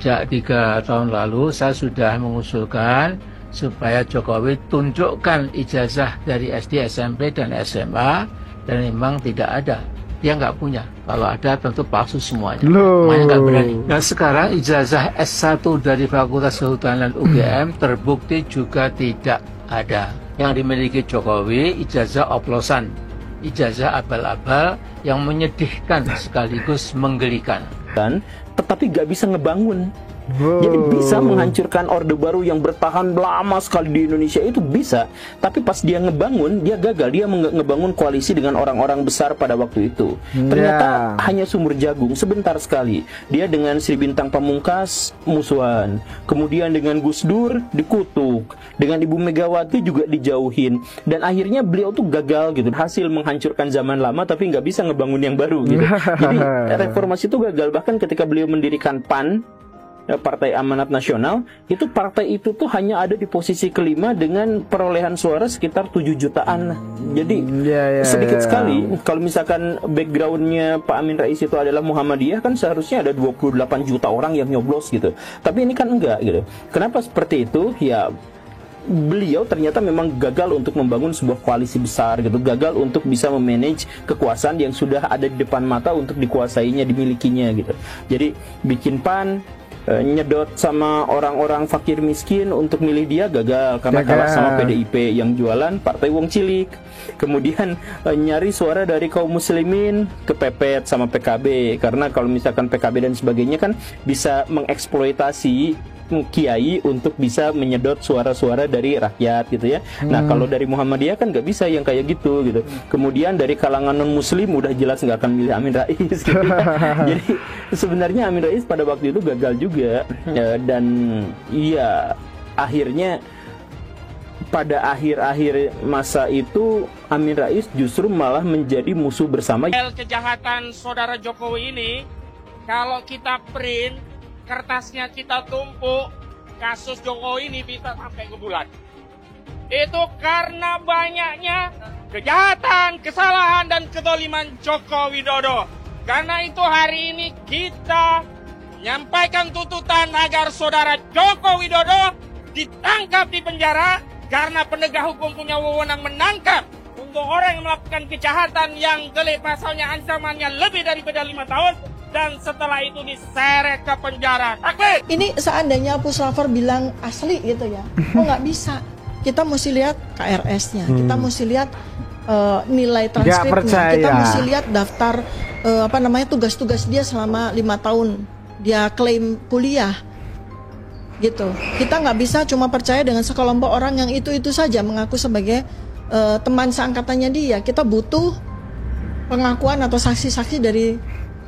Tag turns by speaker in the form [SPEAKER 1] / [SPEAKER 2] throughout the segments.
[SPEAKER 1] sejak 3 tahun lalu saya sudah mengusulkan supaya Jokowi tunjukkan ijazah dari SD, SMP, dan SMA, dan memang tidak ada. Dia nggak punya. Kalau ada tentu palsu semuanya. Makanya nggak berani. Nah sekarang ijazah S1 dari Fakultas Kehutanan UGM terbukti juga tidak ada. Yang dimiliki Jokowi ijazah oplosan, ijazah abal-abal yang menyedihkan sekaligus menggelikan.
[SPEAKER 2] Tetapi nggak bisa ngebangun. Jadi bisa menghancurkan Orde Baru yang bertahan lama sekali di Indonesia itu bisa. Tapi pas dia ngebangun, dia gagal. Dia ngebangun koalisi dengan orang-orang besar pada waktu itu. Ternyata hanya sumur jagung, sebentar sekali. Dia dengan Sri Bintang Pamungkas musuhan. Kemudian dengan Gus Dur dikutuk. Dengan Ibu Megawati juga dijauhin. Dan akhirnya beliau tuh gagal gitu. Hasil menghancurkan zaman lama tapi nggak bisa ngebangun yang baru gitu. Jadi reformasi itu gagal. Bahkan ketika beliau mendirikan PAN, Partai Amanat Nasional, itu partai itu tuh hanya ada di posisi kelima dengan perolehan suara sekitar 7 jutaan. Jadi sedikit sekali. Kalau misalkan backgroundnya Pak Amin Rais itu adalah Muhammadiyah, kan seharusnya ada 28 juta orang yang nyoblos gitu. Tapi ini kan enggak gitu. Kenapa seperti itu? Ya beliau ternyata memang gagal untuk membangun sebuah koalisi besar gitu, gagal untuk bisa memanage kekuasaan yang sudah ada di depan mata untuk dikuasainya, dimilikinya gitu. Jadi bikin PAN, nyedot sama orang-orang fakir miskin untuk milih dia gagal karena kalah sama PDIP yang jualan partai wong cilik. Kemudian nyari suara dari kaum muslimin kepepet sama PKB karena kalau misalkan PKB dan sebagainya kan bisa mengeksploitasi kiai untuk bisa menyedot suara-suara dari rakyat gitu ya. Nah kalau dari Muhammadiyah kan nggak bisa yang kayak gitu gitu. Kemudian dari kalangan non muslim udah jelas nggak akan milih Amin Rais gitu. Jadi sebenarnya Amin Rais pada waktu itu gagal juga dan iya akhirnya pada akhir-akhir masa itu Amin Rais justru malah menjadi musuh bersama.
[SPEAKER 3] Kejahatan saudara Jokowi ini kalau kita print kertasnya kita tumpuk, kasus Jokowi ini bisa sampai ke bulan. Itu karena banyaknya kejahatan, kesalahan, dan kezaliman Joko Widodo. Karena itu hari ini kita menyampaikan tuntutan agar saudara Joko Widodo ditangkap di penjara karena penegak hukum punya wewenang menangkap untuk orang yang melakukan kejahatan yang delik pasalnya ancamannya lebih daripada 5 tahun. Dan setelah itu diseret ke penjara. Takbir!
[SPEAKER 4] Ini seandainya Puslapor bilang asli gitu ya, oh nggak bisa. Kita mesti lihat KRS-nya, kita mesti lihat nilai transkripnya, kita mesti lihat daftar tugas-tugas dia selama 5 tahun dia klaim kuliah, gitu. Kita nggak bisa cuma percaya dengan sekelompok orang yang itu saja mengaku sebagai teman seangkatannya dia. Kita butuh pengakuan atau saksi-saksi dari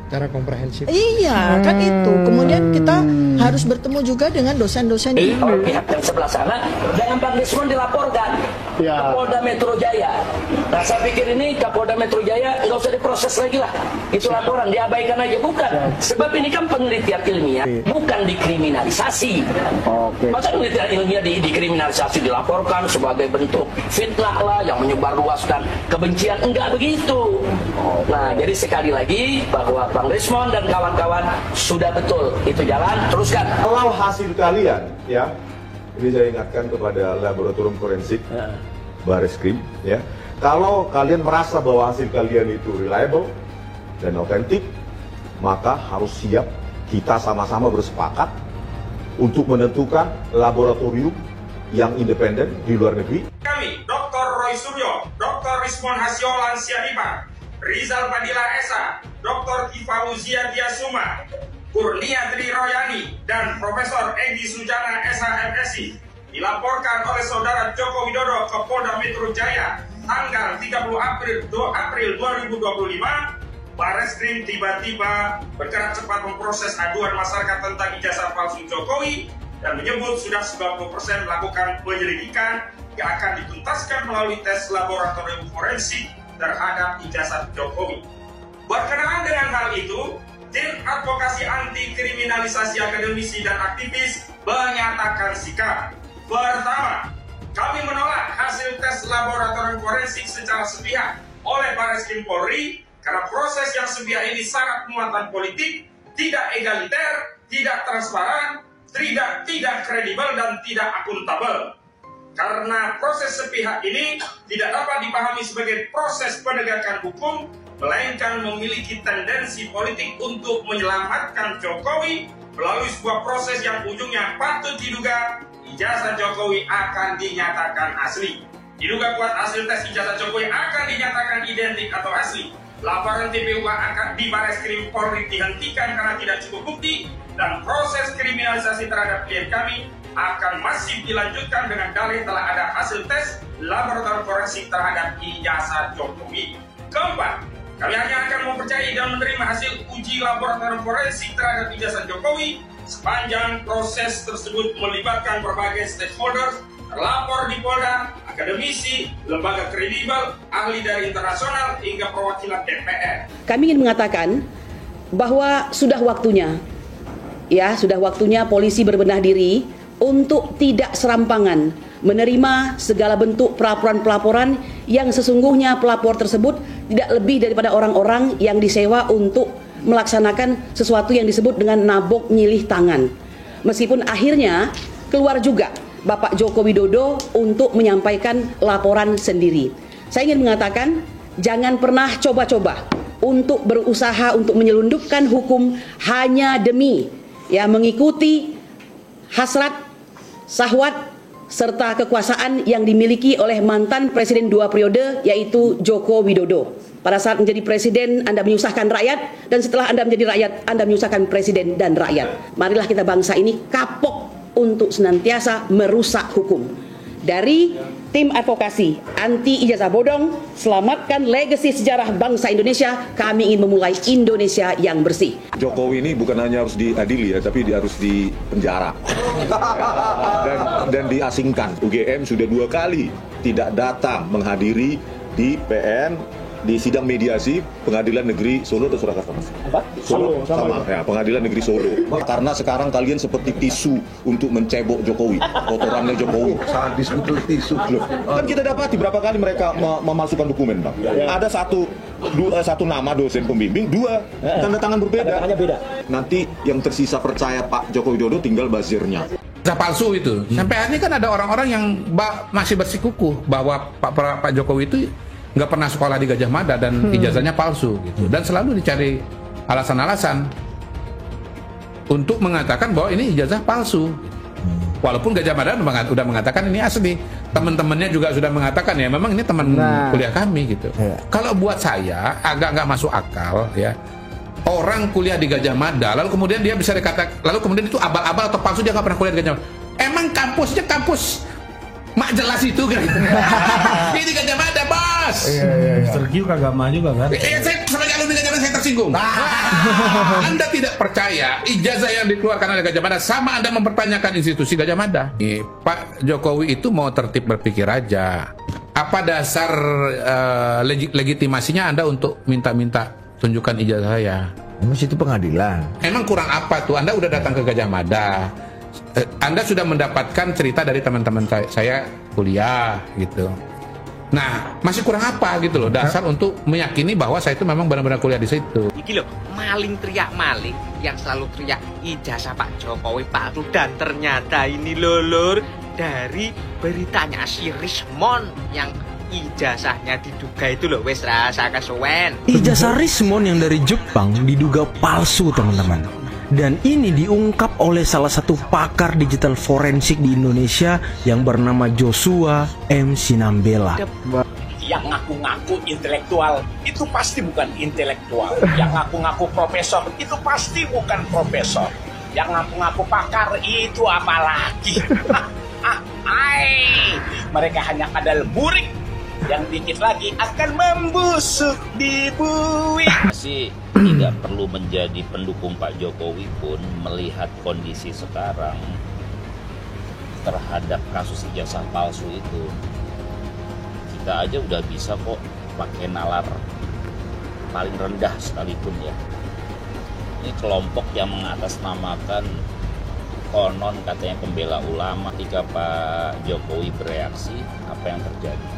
[SPEAKER 5] cara komprehensif.
[SPEAKER 4] Iya, kan itu. Kemudian kita harus bertemu juga dengan dosen-dosen
[SPEAKER 6] ini. Oleh pihak yang sebelah sana, dan Bang Desmond dilaporkan ke Polda Metro Jaya. Nah, saya pikir ini Kapolda Metro Jaya nggak usah diproses lagi lah. Itu laporan, diabaikan aja. Bukan. Sebab ini kan penelitian ilmiah, bukan dikriminalisasi. Masa penelitian ilmiah dikriminalisasi, dilaporkan sebagai bentuk fitnah lah, yang menyebarluaskan kebencian. Enggak begitu. Nah, jadi sekali lagi bahwa Bang Desmond dan kawan-kawan sudah betul itu jalan, teruskan.
[SPEAKER 7] Kalau hasil kalian, ya, ini saya ingatkan kepada laboratorium forensik Bareskrim, ya, kalau kalian merasa bahwa hasil kalian itu reliable dan otentik, maka harus siap kita sama-sama bersepakat untuk menentukan laboratorium yang independen di luar negeri.
[SPEAKER 3] Kami, Dr. Roy Suryo, Dr. Rismon Hasyo Lansiadima, Rizal Padilla Esa, Dr. Kifauzia Diasuma, Kurnia Tri Royani, dan Profesor Egi Sujana SHMSI dilaporkan oleh saudara Joko Widodo ke Polda Metro Jaya tanggal 30 April 2025. Bareskrim tiba-tiba bergerak cepat memproses aduan masyarakat tentang ijazah palsu Jokowi dan menyebut sudah 90% melakukan penyelidikan yang akan dituntaskan melalui tes laboratorium forensik terhadap ijazah Jokowi. Berkenaan dengan hal itu, tim advokasi anti kriminalisasi akademisi dan aktivis menyatakan sikap. Pertama, kami menolak hasil tes laboratorium forensik secara sepihak oleh Bareskrim Polri karena proses yang sepihak ini syarat muatan politik, tidak egaliter, tidak transparan, tidak kredibel, dan tidak akuntabel. Karena proses sepihak ini tidak dapat dipahami sebagai proses penegakan hukum, melainkan memiliki tendensi politik untuk menyelamatkan Jokowi melalui sebuah proses yang ujungnya patut diduga ijazah Jokowi akan dinyatakan asli. Diduga kuat hasil tes ijazah Jokowi akan dinyatakan identik atau asli. Laporan TPU akan di Bareskrim Polri dihentikan karena tidak cukup bukti, dan proses kriminalisasi terhadap klien kami akan masih dilanjutkan dengan dalih telah ada hasil tes laboratorium forensik terhadap ijazah Jokowi. Keempat, kami hanya akan mempercayai dan menerima hasil uji laboratorium forensik terhadap ijazah Jokowi sepanjang proses tersebut melibatkan berbagai stakeholders, terlapor di Polda, akademisi, lembaga kredibel, ahli dari internasional, hingga perwakilan DPR.
[SPEAKER 8] Kami ingin mengatakan bahwa sudah waktunya polisi berbenah diri untuk tidak serampangan menerima segala bentuk pelaporan-pelaporan yang sesungguhnya pelapor tersebut tidak lebih daripada orang-orang yang disewa untuk melaksanakan sesuatu yang disebut dengan nabok nyilih tangan. Meskipun akhirnya keluar juga Bapak Joko Widodo untuk menyampaikan laporan sendiri. Saya ingin mengatakan, jangan pernah coba-coba untuk berusaha untuk menyelundupkan hukum hanya demi mengikuti hasrat, syahwat, serta kekuasaan yang dimiliki oleh mantan presiden 2 periode, yaitu Joko Widodo. Pada saat menjadi presiden, Anda menyusahkan rakyat, dan setelah Anda menjadi rakyat, Anda menyusahkan presiden dan rakyat. Marilah kita bangsa ini kapok untuk senantiasa merusak hukum. Dari tim advokasi anti ijazah bodong, selamatkan legasi sejarah bangsa Indonesia, kami ingin memulai Indonesia yang bersih.
[SPEAKER 7] Jokowi ini bukan hanya harus diadili tapi harus dipenjara dan diasingkan. UGM sudah 2 kali tidak datang menghadiri di PN, di sidang mediasi Pengadilan Negeri Solo atau Surakarta, Mas? Solo. Sama. Ya, Pengadilan Negeri Solo. Karena sekarang kalian seperti tisu untuk mencebok Jokowi, kotorannya Jokowi.
[SPEAKER 9] Sadis betul tisu.
[SPEAKER 7] Kan kita dapati berapa kali mereka memasukkan dokumen, Bang. Ada satu nama dosen pembimbing, 2 tanda tangan berbeda. Nanti yang tersisa percaya Pak Joko Widodo tinggal bazirnya.
[SPEAKER 10] Palsu itu. Sampai hari ini kan ada orang-orang yang masih bersikukuh bahwa Pak Jokowi itu nggak pernah sekolah di Gajah Mada dan ijazahnya palsu gitu, dan selalu dicari alasan-alasan untuk mengatakan bahwa ini ijazah palsu, walaupun Gajah Mada udah mengatakan ini asli. Teman-temannya juga sudah mengatakan ya memang ini teman kuliah kami gitu. Kalau buat saya agak nggak masuk akal ya, orang kuliah di Gajah Mada lalu kemudian dia bisa dikatakan, lalu kemudian itu abal-abal atau palsu, dia nggak pernah kuliah di Gajah Mada. Emang kampusnya kampus mak jelas itu kan? Ini Gajah Mada, bos.
[SPEAKER 11] Mr. Q kagak mah juga kan?
[SPEAKER 10] Saya sebagai alumni Gajah Mada saya tersinggung. Anda tidak percaya ijazah yang dikeluarkan oleh Gajah Mada sama Anda mempertanyakan institusi Gajah Mada. Pak Jokowi itu mau tertib berpikir aja. Apa dasar legitimasinya Anda untuk minta-minta tunjukkan ijazah saya?
[SPEAKER 11] Emang itu pengadilan.
[SPEAKER 10] Emang kurang apa tuh? Anda udah datang ke Gajah Mada. Anda sudah mendapatkan cerita dari teman-teman saya kuliah gitu. Nah, masih kurang apa gitu loh dasar untuk meyakini bahwa saya itu memang benar-benar kuliah di situ.
[SPEAKER 12] Iki loh, maling teriak maling yang selalu teriak ijazah Pak Jokowi palsu, dan ternyata ini lulur dari beritanya si Rismon yang ijazahnya diduga itu loh wes rasa kesuwen.
[SPEAKER 11] Ijazah Rismon yang dari Jepang diduga palsu, teman-teman. Dan ini diungkap oleh salah satu pakar digital forensik di Indonesia yang bernama Joshua M. Sinambela.
[SPEAKER 13] Yang ngaku-ngaku intelektual itu pasti bukan intelektual. Yang ngaku-ngaku profesor itu pasti bukan profesor. Yang ngaku-ngaku pakar itu apalagi? Mereka hanya kadal burik yang dikit lagi akan membusuk di buih.
[SPEAKER 14] Masih tidak perlu menjadi pendukung Pak Jokowi pun melihat kondisi sekarang terhadap kasus ijazah palsu itu, kita aja udah bisa kok pakai nalar paling rendah sekalipun ya. Ini kelompok yang mengatasnamakan konon katanya pembela ulama. Ketika Pak Jokowi bereaksi, apa yang terjadi?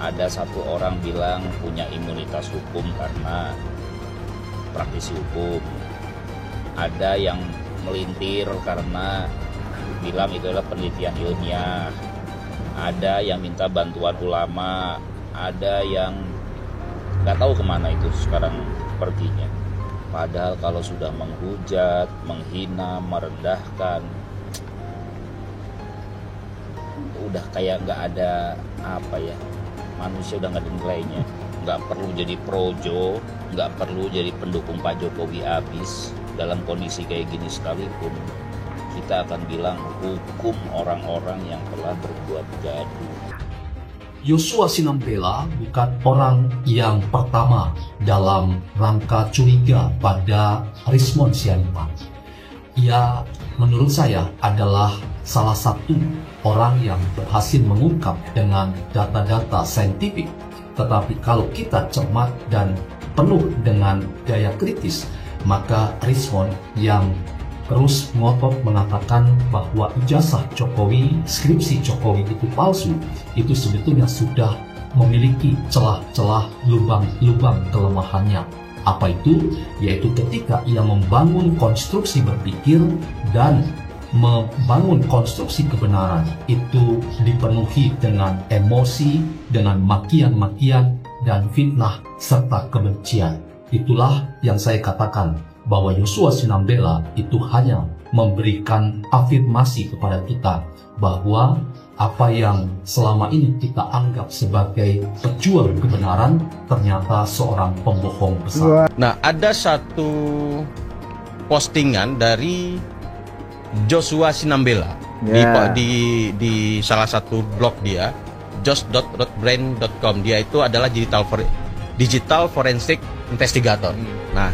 [SPEAKER 14] Ada satu orang bilang punya imunitas hukum karena praktisi hukum. Ada yang melintir karena bilang itu adalah penelitian ilmiah. Ada yang minta bantuan ulama, ada yang nggak tahu kemana itu sekarang perginya. Padahal kalau sudah menghujat, menghina, merendahkan, udah kayak nggak ada manusia udah nggak ada nilainya. Nggak perlu jadi projo, nggak perlu jadi pendukung Pak Jokowi abis. Dalam kondisi kayak gini sekalipun, kita akan bilang hukum orang-orang yang telah berbuat gaduh.
[SPEAKER 9] Yosua Sinambela bukan orang yang pertama dalam rangka curiga pada Rismon Sianiban. Ia menurut saya adalah salah satu orang yang berhasil mengungkap dengan data-data saintifik. Tetapi kalau kita cermat dan penuh dengan gaya kritis, maka Rismon yang terus ngotot mengatakan bahwa ijazah Jokowi, skripsi Jokowi itu palsu, itu sebetulnya sudah memiliki celah-celah lubang-lubang kelemahannya. Apa itu? Yaitu ketika ia membangun konstruksi berpikir dan membangun konstruksi kebenaran itu dipenuhi dengan emosi, dengan makian-makian dan fitnah serta kebencian. Itulah yang saya katakan bahwa Yosua Sinambela itu hanya memberikan afirmasi kepada kita bahwa apa yang selama ini kita anggap sebagai pejuang kebenaran ternyata seorang pembohong besar.
[SPEAKER 15] Nah, ada satu postingan dari Joshua Sinambela di salah satu blog dia, josh.rootbrain.com. Dia itu adalah digital forensic investigator. Nah,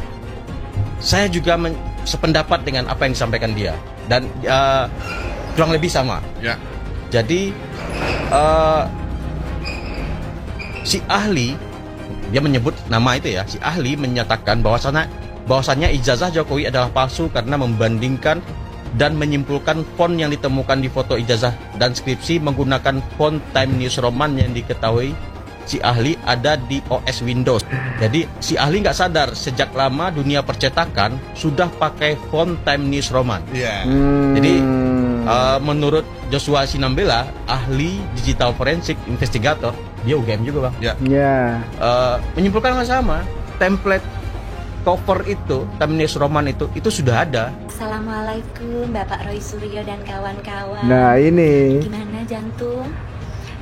[SPEAKER 15] saya juga sependapat dengan apa yang disampaikan dia dan kurang lebih sama. Ya. Jadi si ahli, dia menyebut nama itu ya, si ahli menyatakan bahwasannya ijazah Jokowi adalah palsu karena membandingkan dan menyimpulkan font yang ditemukan di foto ijazah dan skripsi menggunakan font Times New Roman yang diketahui si ahli ada di OS Windows. Jadi si ahli nggak sadar sejak lama dunia percetakan sudah pakai font Times New Roman. Jadi menurut Joshua Sinambela, ahli digital forensic investigator, dia UGM juga bang. Menyimpulkan hal sama, template cover itu, Times New Roman itu sudah ada.
[SPEAKER 16] Assalamualaikum Bapak Roy Suryo dan kawan-kawan.
[SPEAKER 17] Nah ini.
[SPEAKER 16] Gimana jantung?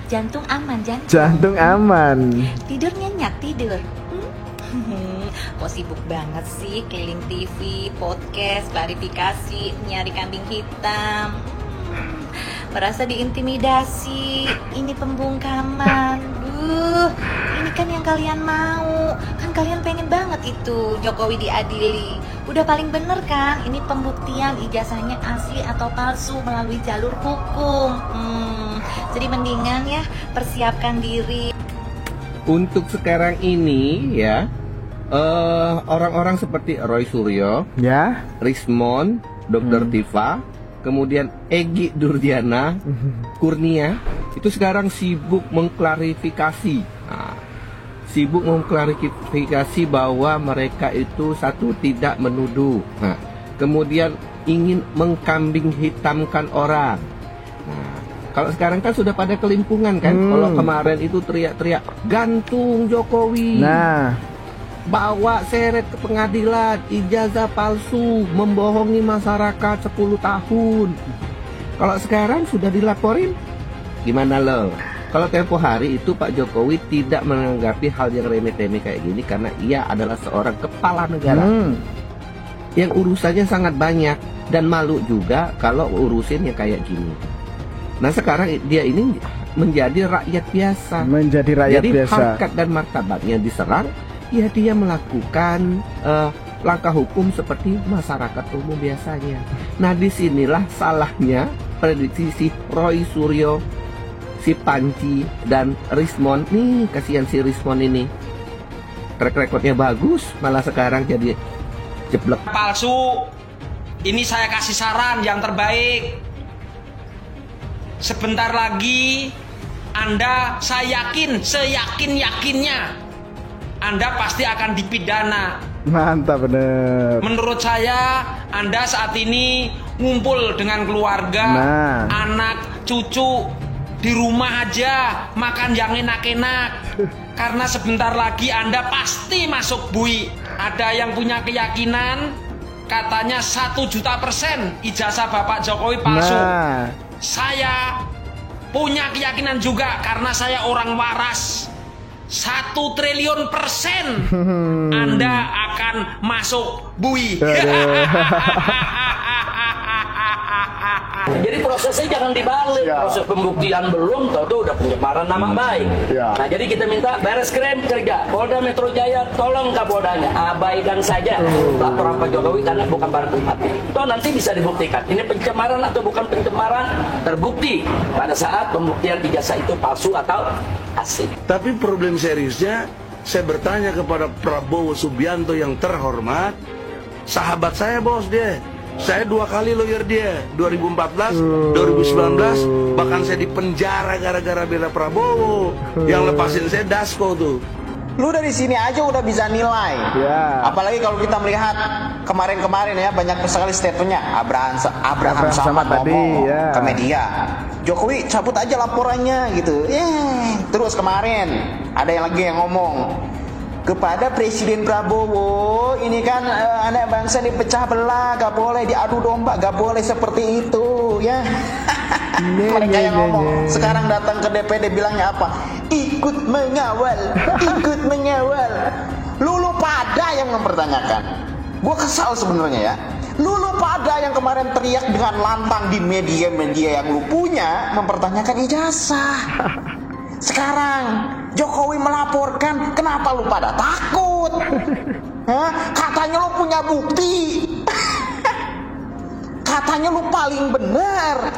[SPEAKER 16] Jantung aman,
[SPEAKER 17] jantung aman.
[SPEAKER 16] Tidur nyenyak, tidur. Kok sibuk banget sih keliling TV, podcast, klarifikasi, nyari kambing hitam. Merasa diintimidasi, ini pembungkaman. Ini kan yang kalian mau. Kan kalian pengen banget itu Jokowi diadili. Udah paling bener kan? Ini pembuktian ijazahnya asli atau palsu melalui jalur hukum. Jadi mendingan ya persiapkan diri.
[SPEAKER 18] Untuk sekarang ini ya, orang-orang seperti Roy Suryo, Rismon, Dr. Tifa, kemudian Egy Durdiana, Kurnia, itu sekarang sibuk mengklarifikasi. Sibuk mengklarifikasi bahwa mereka itu satu tidak menuduh. Kemudian ingin mengkambing hitamkan orang. Kalau sekarang kan sudah pada kelimpungan kan. Kalau kemarin itu teriak-teriak gantung Jokowi. Bawa seret ke pengadilan, ijazah palsu, membohongi masyarakat 10 tahun. Kalau sekarang sudah dilaporin, gimana lo? Kalau tempo hari itu Pak Jokowi tidak menanggapi hal yang remeh-temeh kayak gini karena ia adalah seorang kepala negara yang urusannya sangat banyak dan malu juga kalau urusin yang kayak gini. Nah sekarang dia ini menjadi rakyat biasa. Jadi harkat dan martabatnya diserang, ya dia melakukan langkah hukum seperti masyarakat umum biasanya. Nah disinilah salahnya prediksi si Roy Suryo, si Panci dan Rismon. Nih kasihan si Rismon ini, track recordnya bagus, malah sekarang jadi jeblek.
[SPEAKER 19] Palsu. Ini saya kasih saran yang terbaik. Sebentar lagi Anda, saya yakin, seyakin-yakinnya Anda pasti akan dipidana
[SPEAKER 17] Mantap bener.
[SPEAKER 19] Menurut saya Anda saat ini ngumpul dengan keluarga, anak, cucu di rumah aja, makan yang enak-enak. Karena sebentar lagi Anda pasti masuk bui. Ada yang punya keyakinan katanya 1.000.000% ijazah Bapak Jokowi palsu. Saya punya keyakinan juga karena saya orang waras. 1.000.000.000% Anda akan masuk bui.
[SPEAKER 6] Jadi prosesnya jangan dibalik. Proses pembuktian belum, tahu udah pencemaran nama baik. Nah, jadi kita minta Bareskrim kerja, Polda Metro Jaya tolong Kapoldanya abaikan saja laporan Pak Jokowi karena bukan barang bukti. Toh nanti bisa dibuktikan ini pencemaran atau bukan pencemaran, terbukti pada saat pembuktian ijazah itu palsu atau asli.
[SPEAKER 20] Tapi problem seriusnya, saya bertanya kepada Prabowo Subianto yang terhormat, sahabat saya bos dia. Saya 2 kali lawyer dia, 2014, 2019, bahkan saya dipenjara gara-gara bela Prabowo. Yang lepasin saya Dasko tuh.
[SPEAKER 21] Lu dari sini aja udah bisa nilai. Apalagi kalau kita melihat kemarin-kemarin ya, banyak sekali statementnya. Abraham Samad ngomong ke media, Jokowi cabut aja laporannya gitu. Terus kemarin ada yang lagi yang ngomong kepada Presiden Prabowo, ini kan anak bangsa dipecah belah, gak boleh diadu domba, gak boleh seperti itu ya. Mereka yang ngomong, sekarang datang ke DPD bilangnya apa? Ikut mengawal, ikut mengawal. Lulu pada yang mempertanyakan. Gue kesal sebenarnya ya. Lulu pada yang kemarin teriak dengan lantang di media-media yang lu punya mempertanyakan ijazah. Sekarang Jokowi melaporkan, kenapa lu pada takut? Katanya lu punya bukti. Katanya lu paling benar.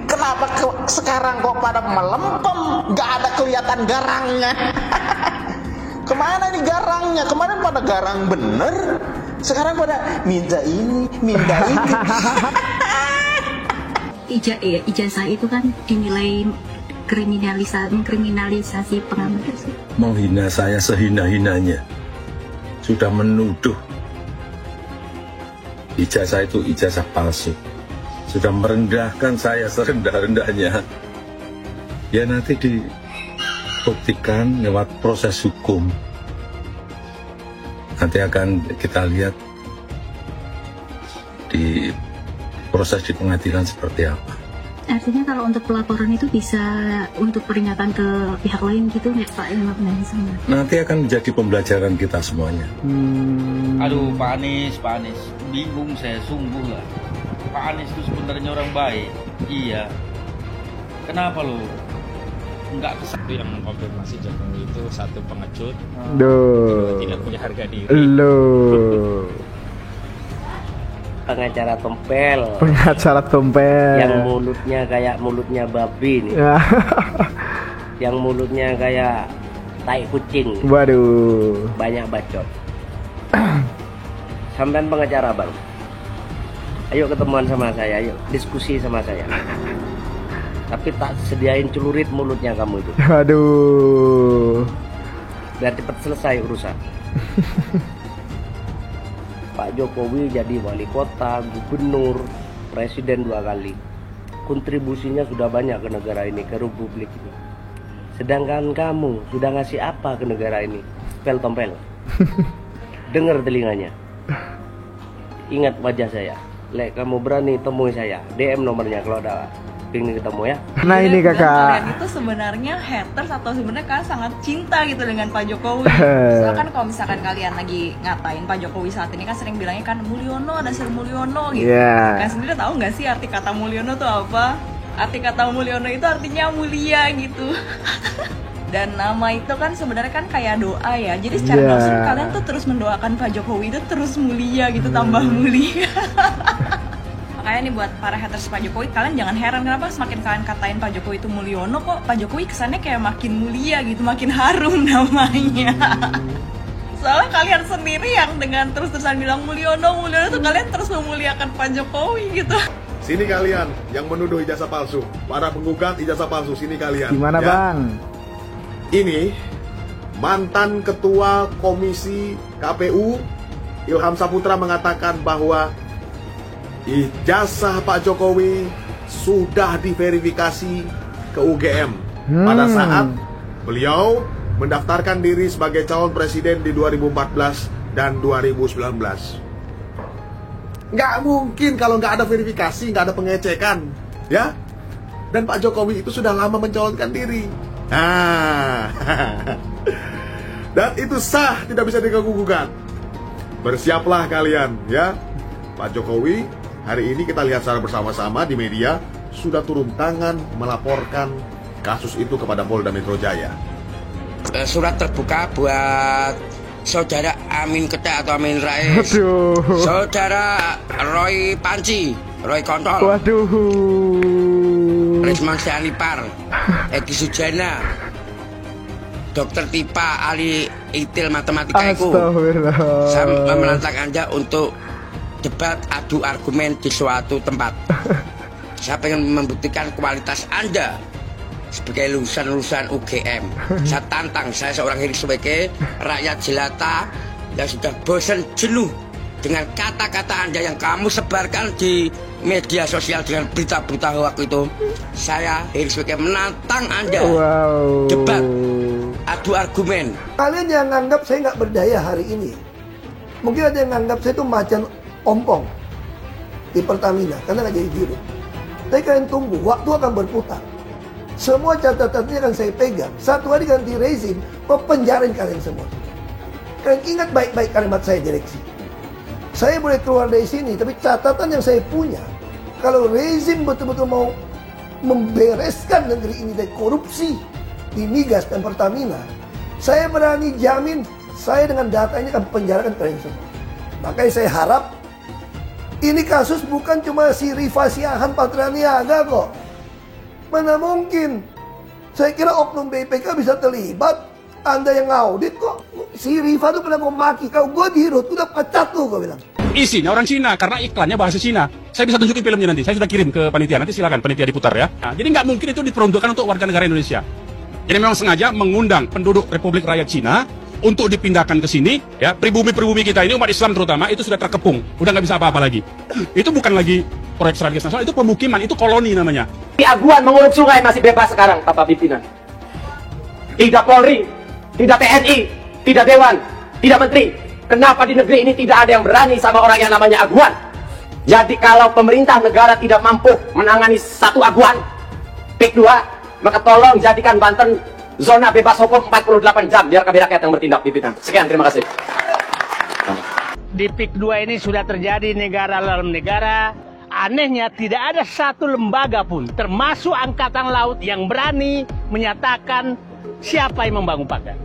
[SPEAKER 21] Kenapa sekarang kok pada melempem? Gak ada kelihatan garangnya. Kemana nih garangnya? Kemarin pada garang bener, sekarang pada minta ini, minta itu.
[SPEAKER 22] Ijazah itu kan dinilai kriminalisasi pengamat.
[SPEAKER 23] Menghina saya sehina-hinanya, sudah menuduh ijazah itu ijazah palsu, sudah merendahkan saya serendah-rendahnya. Ya nanti dibuktikan lewat proses hukum. Nanti akan kita lihat di proses di pengadilan seperti apa.
[SPEAKER 22] Artinya kalau untuk pelaporan itu bisa untuk peringatan ke pihak lain gitu nggak Pak?
[SPEAKER 23] Nanti akan menjadi pembelajaran kita semuanya.
[SPEAKER 14] Aduh Pak Anies, bingung saya sungguh lah. Pak Anies itu sebenarnya orang baik, iya. Kenapa lo nggak kesatu yang mengkonfirmasi Jokowi itu satu pengecut, kedua tidak punya harga diri.
[SPEAKER 24] Pengacara tompel.
[SPEAKER 17] Yang
[SPEAKER 24] mulutnya kayak mulutnya babi nih. Yang mulutnya kayak tai kucing.
[SPEAKER 17] Waduh.
[SPEAKER 24] Banyak bacot. Sampean pengacara bang. Ayo ketemuan sama saya, ayo diskusi sama saya. Tapi tak sediain celurit mulutnya kamu itu.
[SPEAKER 17] Aduh.
[SPEAKER 24] Biar cepat selesai urusan. Pak Jokowi jadi wali kota, gubernur, presiden 2 kali. Kontribusinya sudah banyak ke negara ini, ke republik ini. Sedangkan kamu sudah ngasih apa ke negara ini? Tompel. Dengar telinganya. Ingat wajah saya. Lek kamu berani temui saya, DM nomornya kalau ada pingin ketemu ya.
[SPEAKER 17] Nah ini kakak.
[SPEAKER 25] Kalian itu sebenarnya haters atau sebenarnya kalian sangat cinta gitu dengan Pak Jokowi. Soalnya kan kalau misalkan kalian lagi ngatain Pak Jokowi saat ini kan sering bilangnya kan Mulyono, dasar Mulyono gitu. Kalian sendiri tahu nggak sih arti kata Mulyono itu apa? Arti kata Mulyono itu artinya mulia gitu. Dan nama itu kan sebenarnya kan kayak doa ya. Jadi secara langsung kalian tuh terus mendoakan Pak Jokowi itu terus mulia gitu, tambah mulia. Makanya nih buat para haters Pak Jokowi, kalian jangan heran kenapa semakin kalian katain Pak Jokowi itu Mulyono, kok Pak Jokowi kesannya kayak makin mulia gitu, makin harum namanya. Soalnya kalian sendiri yang dengan terus-terusan bilang Mulyono tuh kalian terus memuliakan Pak Jokowi gitu.
[SPEAKER 7] Sini kalian yang menuduh ijazah palsu, para penggugat ijazah palsu, sini kalian.
[SPEAKER 17] Gimana bang?
[SPEAKER 7] Ini
[SPEAKER 1] mantan Ketua Komisi KPU Ilham Saputra mengatakan bahwa ijazah Pak Jokowi sudah diverifikasi ke UGM pada saat beliau mendaftarkan diri sebagai calon presiden di 2014 dan 2019. Nggak mungkin kalau nggak ada verifikasi, nggak ada pengecekan, ya. Dan Pak Jokowi itu sudah lama mencalonkan diri. Dan itu sah, tidak bisa diganggu-gugat. Bersiaplah kalian, ya. Pak Jokowi hari ini kita lihat secara bersama-sama di media sudah turun tangan melaporkan kasus itu kepada Polda Metro Jaya.
[SPEAKER 2] Surat terbuka buat Saudara Amin Keta atau Amin Rais, Saudara Roy Panci, Roy Kontol, Risman Sianipar, Egi Sujana, Dokter Tipa Ali Itil Matematika itu. Saya menantang Anda untuk debat adu argumen di suatu tempat. Saya ingin membuktikan kualitas Anda sebagai lulusan UGM. Saya tantang, saya seorang sebagai rakyat jelata yang sudah bosan jenuh dengan kata-kata Anda yang kamu sebarkan di media sosial dengan berita-berita hoax itu. Saya sebagai menantang Anda debat adu argumen.
[SPEAKER 3] Kalian yang nganggap saya nggak berdaya hari ini, mungkin ada yang nganggap saya itu macan ompong di Pertamina karena nggak jadi dirut. Tapi kalian tunggu, waktu akan berputar. Semua catatannya akan saya pegang. Satu hari ganti rezim, penjarain kalian semua. Kalian ingat baik-baik kalimat saya direksi. Saya boleh keluar dari sini, tapi catatan yang saya punya, kalau rezim betul-betul mau membereskan negeri ini dari korupsi di migas dan Pertamina, saya berani jamin saya dengan data ini akan penjarakan kalian semua. Makanya saya harap ini kasus bukan cuma si Rifa Siahan Patraniaga kok. Mana mungkin? Saya kira oknum BPK bisa terlibat. Anda yang ngaudit kok. Si Rifa tuh pernah memaki. Kalau gue dirut, udah pecat tuh gue bilang.
[SPEAKER 4] Isinya orang Cina, karena iklannya bahasa Cina. Saya bisa tunjukin filmnya nanti. Saya sudah kirim ke panitia. Nanti silakan panitia diputar ya. Nah, jadi nggak mungkin itu diperuntukkan untuk warga negara Indonesia. Jadi memang sengaja mengundang penduduk Republik Rakyat Cina untuk dipindahkan ke sini. Ya, pribumi-pribumi kita ini, umat Islam terutama, itu sudah terkepung. Udah nggak bisa apa-apa lagi. Itu bukan lagi proyek strategis nasional, itu pemukiman, itu koloni namanya.
[SPEAKER 5] Di Aguan menguruk sungai masih bebas sekarang, Bapak Pimpinan. Tidak Polri, tidak TNI, tidak Dewan, tidak Menteri. Kenapa di negeri ini tidak ada yang berani sama orang yang namanya Aguan? Jadi kalau pemerintah negara tidak mampu menangani satu Aguan, PIK 2, maka tolong jadikan Banten zona bebas hukum 48 jam, biar kami rakyat yang bertindak, Pimpinan. Sekian, terima kasih.
[SPEAKER 26] Di PIK 2 ini sudah terjadi negara dalam negara. Anehnya tidak ada satu lembaga pun, termasuk Angkatan Laut, yang berani menyatakan siapa yang membangun pagar.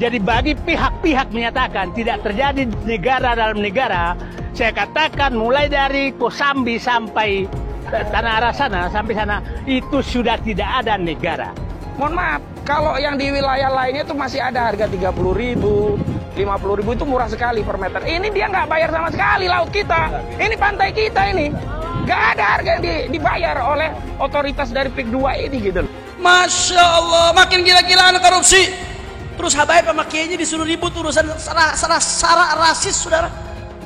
[SPEAKER 26] Jadi bagi pihak-pihak menyatakan tidak terjadi negara dalam negara, saya katakan mulai dari Kosambi sampai Tanah Arah sana, sampai sana, itu sudah tidak ada negara.
[SPEAKER 19] Mohon maaf, kalau yang di wilayah lainnya itu masih ada harga 30.000, 50.000, itu murah sekali per meter. Ini dia nggak bayar sama sekali laut kita. Ini pantai kita ini. Nggak ada harga yang dibayar oleh otoritas dari PIK 2 ini gitu.
[SPEAKER 27] Masya Allah, makin gila-gilaan korupsi. Terus Habaib sama Kiainya disuruh ribut urusan sara rasis, saudara.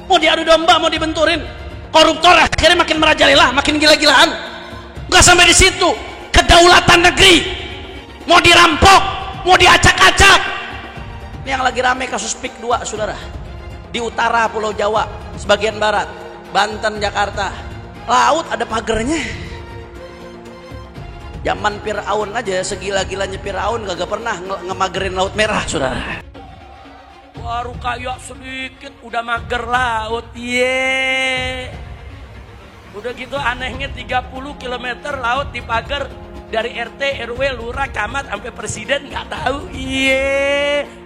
[SPEAKER 27] Mau diadu domba, mau dibenturin. Koruptor akhirnya makin merajalela, makin gila-gilaan. Nggak sampai di situ. Kedaulatan negeri mau dirampok, mau diacak-acak. Ini yang lagi rame kasus PIK 2, saudara. Di utara Pulau Jawa, sebagian barat, Banten, Jakarta. Laut ada pagernya. Zaman Fir'aun aja, segila-gilanya Fir'aun gak pernah ngemagerin Laut Merah, saudara. Baru kayak sedikit udah mager laut, Udah gitu anehnya 30 km laut dipager. Dari RT, RW, lurah, camat, sampai presiden nggak tahu.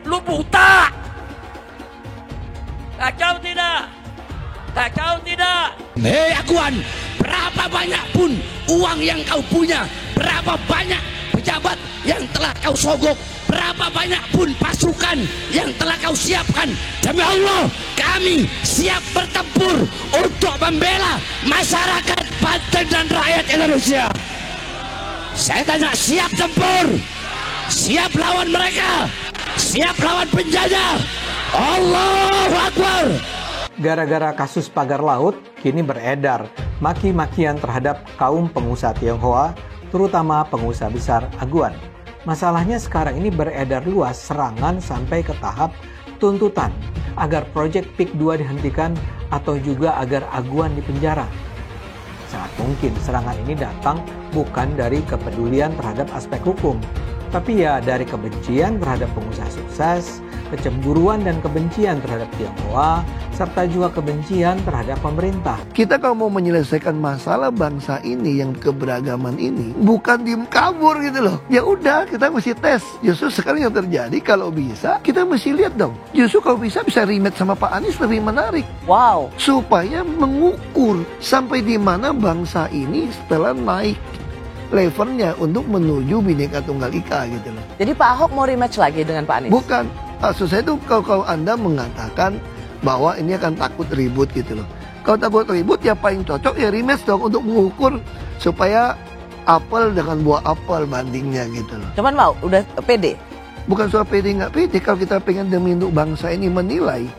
[SPEAKER 27] Lu buta. Kacau tidak? Kacau tidak?
[SPEAKER 5] Hei Aguan, berapa banyak pun uang yang kau punya, berapa banyak pejabat yang telah kau sogok, berapa banyak pun pasukan yang telah kau siapkan, demi Allah kami siap bertempur untuk membela masyarakat Banten dan rakyat Indonesia. Saya tanya, siap tempur, siap lawan mereka?
[SPEAKER 6] siap lawan penjajah. Allahu Akbar.
[SPEAKER 8] Gara-gara kasus pagar laut, kini beredar maki-makian terhadap kaum pengusaha Tionghoa, terutama pengusaha besar Aguan. Masalahnya sekarang ini beredar luas serangan sampai ke tahap tuntutan agar proyek PIK 2 dihentikan atau juga agar Aguan dipenjara. Sangat mungkin serangan ini datang bukan dari kepedulian terhadap aspek hukum, tapi ya dari kebencian terhadap pengusaha sukses, kecemburuan dan kebencian terhadap Tionghoa, serta juga kebencian terhadap pemerintah.
[SPEAKER 3] Kita kalau mau menyelesaikan masalah bangsa ini yang keberagaman ini, bukan diem kabur gitu loh. Ya udah, kita mesti tes. Justru sekarang yang terjadi, kalau bisa, kita mesti lihat dong. Justru kalau bisa rematch sama Pak Anies lebih menarik.
[SPEAKER 9] Wow.
[SPEAKER 3] Supaya mengukur sampai di mana bangsa ini setelah naik levelnya untuk menuju Bhinneka Tunggal Ika gitu loh.
[SPEAKER 9] Jadi Pak Ahok mau rematch lagi dengan Pak Anies?
[SPEAKER 3] Bukan. Maksud saya itu kalau Anda mengatakan bahwa ini akan takut ribut gitu loh. Kalau takut ribut ya paling cocok ya rematch dong untuk mengukur supaya apel dengan buah apel bandingnya gitu loh.
[SPEAKER 9] Cuman mau, udah pede?
[SPEAKER 3] Bukan soal pede nggak pede, kalau kita pengen demi untuk bangsa ini menilai,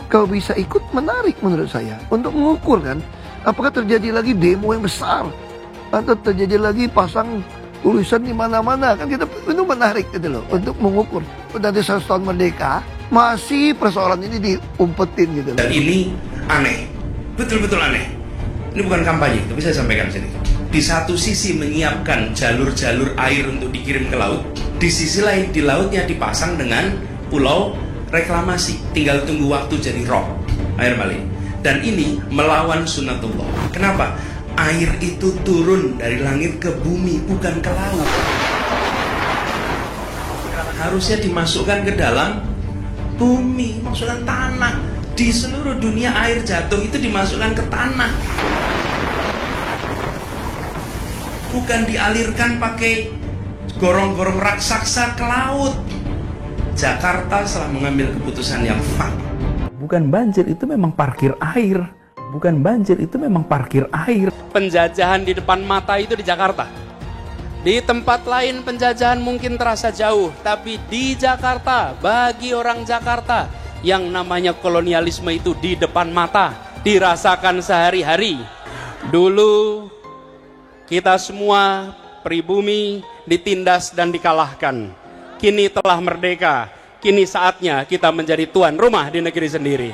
[SPEAKER 3] kalau bisa ikut menarik menurut saya. Untuk mengukur kan, apakah terjadi lagi demo yang besar atau terjadi lagi pasang tulisan di mana-mana, kan kita itu menarik gitu loh untuk mengukur. Dari 100 tahun merdeka masih persoalan ini diumpetin gitu loh.
[SPEAKER 10] Dan ini aneh, betul-betul aneh. Ini bukan kampanye, tapi saya sampaikan sini. Di satu sisi menyiapkan jalur-jalur air untuk dikirim ke laut, di sisi lain di lautnya dipasang dengan pulau reklamasi, tinggal tunggu waktu jadi rob air balik. Dan ini melawan sunatullah. Kenapa? Air itu turun dari langit ke bumi, bukan ke laut. Harusnya dimasukkan ke dalam bumi, masukkan tanah. Di seluruh dunia air jatuh itu dimasukkan ke tanah, bukan dialirkan pakai gorong-gorong raksasa ke laut. Jakarta telah mengambil keputusan yang fatal.
[SPEAKER 11] Bukan banjir, itu memang parkir air. Bukan banjir, itu memang parkir air.
[SPEAKER 4] Penjajahan di depan mata itu di Jakarta. Di tempat lain penjajahan mungkin terasa jauh, tapi di Jakarta, bagi orang Jakarta, yang namanya kolonialisme itu di depan mata, dirasakan sehari-hari. Dulu kita semua pribumi ditindas dan dikalahkan. Kini telah merdeka, kini saatnya kita menjadi tuan rumah di negeri sendiri.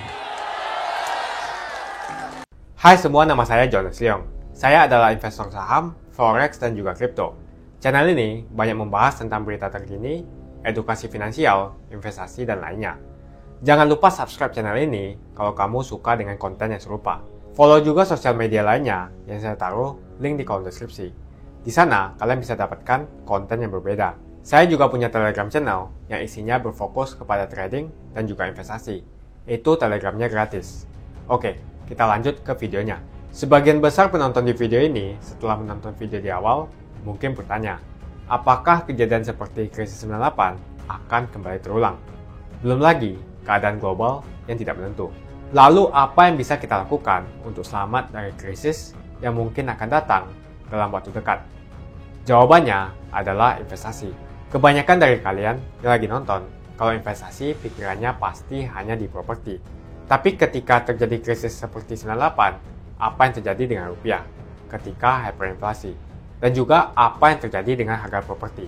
[SPEAKER 12] Hai semua, nama saya Jonas Leong. Saya adalah investor saham, forex, dan juga kripto. Channel ini banyak membahas tentang berita terkini, edukasi finansial, investasi, dan lainnya. Jangan lupa subscribe channel ini kalau kamu suka dengan konten yang serupa. Follow juga sosial media lainnya yang saya taruh link di kolom deskripsi. Di sana kalian bisa dapatkan konten yang berbeda. Saya juga punya Telegram channel yang isinya berfokus kepada trading dan juga investasi. Itu Telegramnya gratis. Oke, kita lanjut ke videonya. Sebagian besar penonton di video ini setelah menonton video di awal mungkin bertanya, apakah kejadian seperti krisis 98 akan kembali terulang? Belum lagi keadaan global yang tidak menentu. Lalu apa yang bisa kita lakukan untuk selamat dari krisis yang mungkin akan datang dalam waktu dekat? Jawabannya adalah investasi. Kebanyakan dari kalian yang lagi nonton, kalau investasi pikirannya pasti hanya di properti. Tapi ketika terjadi krisis seperti 98, apa yang terjadi dengan rupiah ketika hyperinflasi? Dan juga apa yang terjadi dengan harga properti?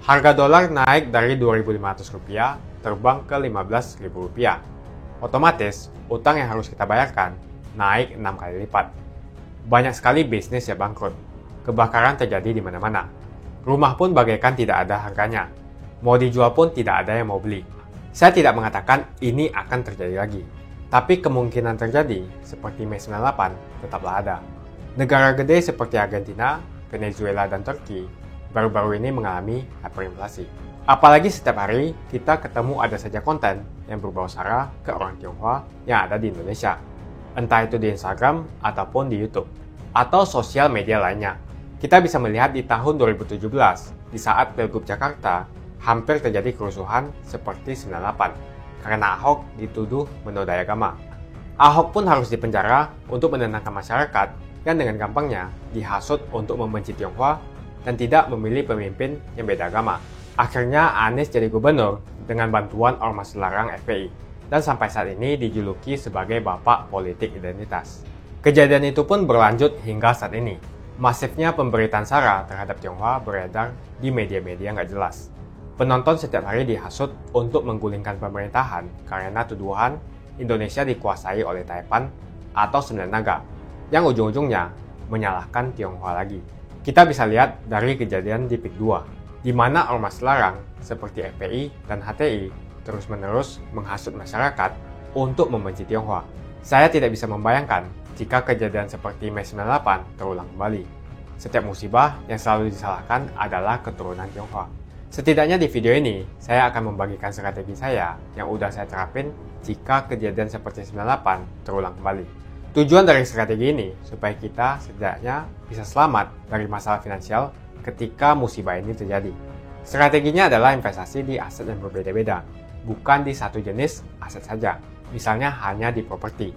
[SPEAKER 12] Harga dolar naik dari Rp2.500 terbang ke Rp15.000. Otomatis, utang yang harus kita bayarkan naik 6 kali lipat. Banyak sekali bisnis yang bangkrut. Kebakaran terjadi di mana-mana. Rumah pun bagaikan tidak ada harganya. Mau dijual pun tidak ada yang mau beli. Saya tidak mengatakan ini akan terjadi lagi. Tapi kemungkinan terjadi seperti Mei 98 tetaplah ada. Negara gede seperti Argentina, Venezuela, dan Turki baru-baru ini mengalami hyperinflasi. Apalagi setiap hari kita ketemu ada saja konten yang berbau sara ke orang Tionghoa yang ada di Indonesia. Entah itu di Instagram ataupun di YouTube atau sosial media lainnya. Kita bisa melihat di tahun 2017 di saat Pilgub Jakarta hampir terjadi kerusuhan seperti 98 karena Ahok dituduh menodai agama. Ahok pun harus dipenjara untuk menenangkan masyarakat yang dengan gampangnya dihasut untuk membenci Tionghoa dan tidak memilih pemimpin yang beda agama. Akhirnya Anies jadi gubernur dengan bantuan ormas larang FPI, dan sampai saat ini dijuluki sebagai Bapak Politik Identitas. Kejadian itu pun berlanjut hingga saat ini. Masifnya pemberitaan SARA terhadap Tionghoa beredar di media-media nggak jelas. Penonton setiap hari dihasut untuk menggulingkan pemerintahan karena tuduhan Indonesia dikuasai oleh Taipan atau Sembilan Naga, yang ujung-ujungnya menyalahkan Tionghoa lagi. Kita bisa lihat dari kejadian di PIK 2, di mana ormas larang seperti FPI dan HTI terus-menerus menghasut masyarakat untuk membenci Tionghoa. Saya tidak bisa membayangkan jika kejadian seperti Mei 98 terulang kembali. Setiap musibah yang selalu disalahkan adalah keturunan Tionghoa. Setidaknya di video ini, saya akan membagikan strategi saya yang udah saya terapin jika kejadian seperti 98 terulang kembali. Tujuan dari strategi ini supaya kita setidaknya bisa selamat dari masalah finansial ketika musibah ini terjadi. Strateginya adalah investasi di aset yang berbeda-beda, bukan di satu jenis aset saja, misalnya hanya di properti.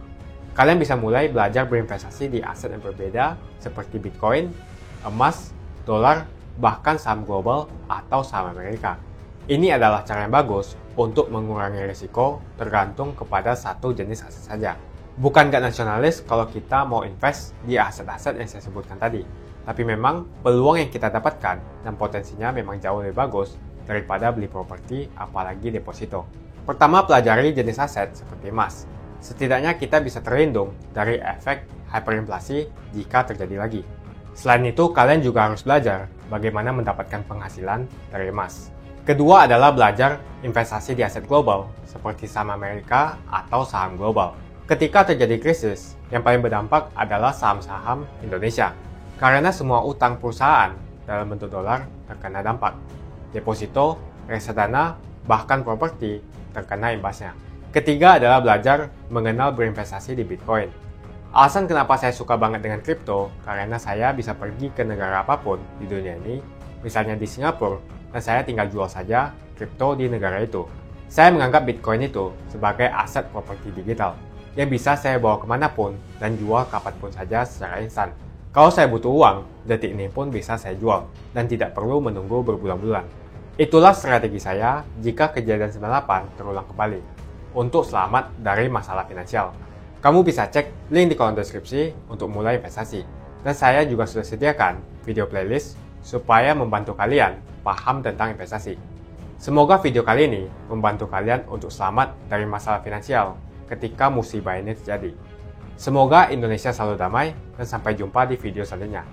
[SPEAKER 12] Kalian bisa mulai belajar berinvestasi di aset yang berbeda seperti Bitcoin, emas, dolar, bahkan saham global atau saham Amerika. Ini adalah cara yang bagus untuk mengurangi risiko tergantung kepada satu jenis aset saja. Bukan gak nasionalis kalau kita mau invest di aset-aset yang saya sebutkan tadi, tapi memang peluang yang kita dapatkan dan potensinya memang jauh lebih bagus daripada beli properti apalagi deposito. Pertama, pelajari jenis aset seperti emas. Setidaknya kita bisa terlindung dari efek hyperinflasi jika terjadi lagi. Selain itu, kalian juga harus belajar bagaimana mendapatkan penghasilan dari emas. Kedua adalah belajar investasi di aset global seperti saham Amerika atau saham global. Ketika terjadi krisis, yang paling berdampak adalah saham-saham Indonesia, karena semua utang perusahaan dalam bentuk dolar terkena dampak. Deposito, reksadana, bahkan properti terkena imbasnya. Ketiga adalah belajar mengenal berinvestasi di Bitcoin. Alasan kenapa saya suka banget dengan kripto, karena saya bisa pergi ke negara apapun di dunia ini, misalnya di Singapura, dan saya tinggal jual saja kripto di negara itu. Saya menganggap Bitcoin itu sebagai aset properti digital, yang bisa saya bawa kemanapun dan jual kapanpun saja secara instan. Kalau saya butuh uang, detik ini pun bisa saya jual dan tidak perlu menunggu berbulan-bulan. Itulah strategi saya jika kejadian 98 terulang kembali untuk selamat dari masalah finansial. Kamu bisa cek link di kolom deskripsi untuk mulai investasi. Dan saya juga sudah sediakan video playlist supaya membantu kalian paham tentang investasi. Semoga video kali ini membantu kalian untuk selamat dari masalah finansial ketika musibah ini terjadi. Semoga Indonesia selalu damai dan sampai jumpa di video selanjutnya.